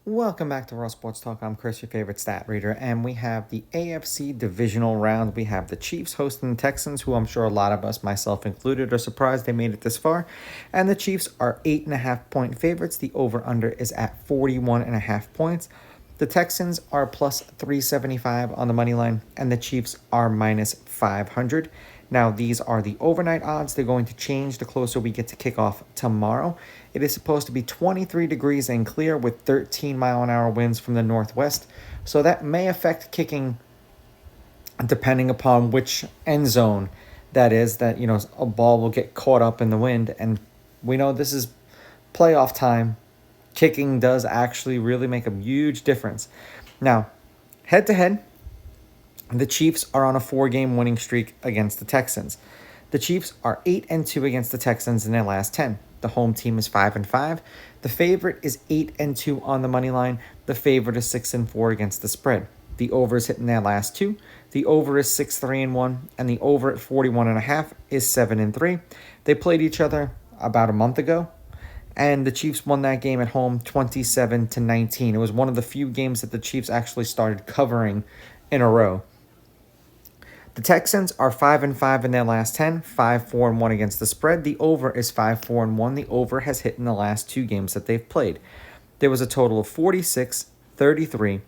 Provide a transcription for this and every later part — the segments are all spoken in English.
Welcome back to Raw Sports Talk. I'm Chris, your favorite stat reader, and we have the AFC Divisional round. We have the Chiefs hosting the Texans, who I'm sure a lot of us, myself included, are surprised they made it this far. And the Chiefs are 8.5-point favorites. The over-under is at 41.5 points. The Texans are plus 375 on the money line, and the Chiefs are minus 500. Now, these are the overnight odds. They're going to change the closer we get to kickoff tomorrow. It is supposed to be 23 degrees and clear with 13-mile-an-hour winds from the northwest. So that may affect kicking depending upon which end zone that is, that, a ball will get caught up in the wind. And we know this is playoff time. Kicking does actually really make a huge difference. Now, head-to-head, the Chiefs are on a 4-game winning streak against the Texans. The Chiefs are 8-2 against the Texans in their last 10. The home team is 5-5. The favorite is 8-2 on the money line. The favorite is 6-4 against the spread. The over is hitting their last 2. The over is 6-3-1, and the over at 41.5 is 7-3. They played each other about a month ago, and the Chiefs won that game at home 27-19. It was one of the few games that the Chiefs actually started covering in a row. The Texans are 5-5 in their last 10, 5-4-1 against the spread. The over is 5-4-1. The over has hit in the last 2 games that they've played. There was a total of 46, 33,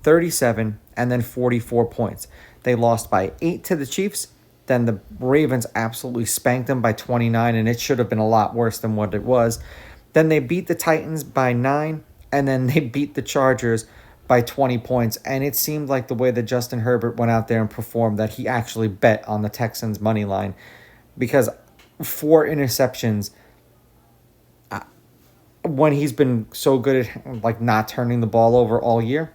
37, and then 44 points. They lost by 8 to the Chiefs. Then the Ravens absolutely spanked them by 29, and it should have been a lot worse than what it was. Then they beat the Titans by 9, and then they beat the Chargers by 20 points, and it seemed like the way that Justin Herbert went out there and performed that he actually bet on the Texans money line, because 4 interceptions when he's been so good at not turning the ball over all year.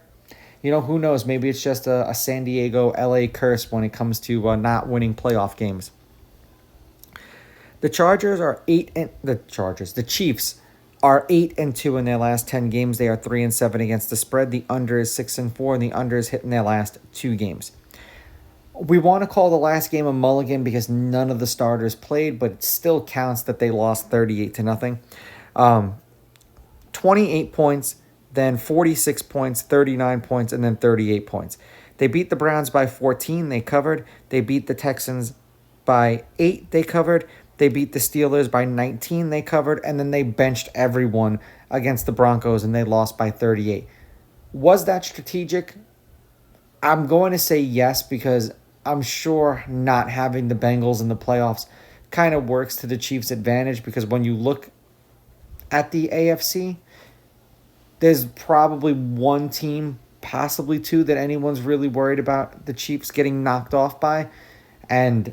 Who knows? Maybe it's just a San Diego, LA curse when it comes to not winning playoff games. The Chiefs are 8-2 in their last 10 games. They are 3-7 against the spread. The under is 6-4, and the under is hitting their last 2 games. We want to call the last game a mulligan because none of the starters played, but it still counts that they lost 38-0. 28 points, then 46 points, 39 points, and then 38 points. They beat the Browns by 14. They covered. They beat the Texans by 8. They covered. They beat the Steelers by 19, they covered, and then they benched everyone against the Broncos, and they lost by 38. Was that strategic? I'm going to say yes, because I'm sure not having the Bengals in the playoffs kind of works to the Chiefs' advantage, because when you look at the AFC, there's probably one team, possibly 2, that anyone's really worried about the Chiefs getting knocked off by, and,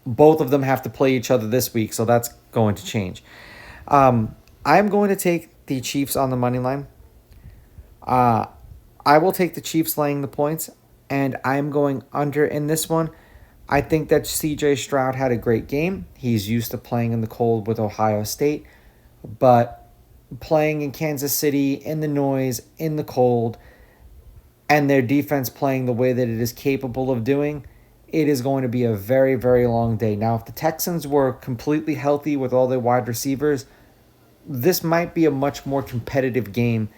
both of them have to play each other this week, so that's going to change. I'm going to take the Chiefs on the money line. I will take the Chiefs laying the points, and I'm going under in this one. I think that C.J. Stroud had a great game. He's used to playing in the cold with Ohio State, but playing in Kansas City, in the noise, in the cold, and their defense playing the way that it is capable of doing, it is going to be a very, very long day. Now, if the Texans were completely healthy with all their wide receivers, this might be a much more competitive game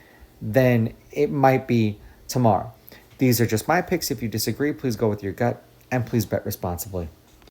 than it might be tomorrow. These are just my picks. If you disagree, please go with your gut, and please bet responsibly.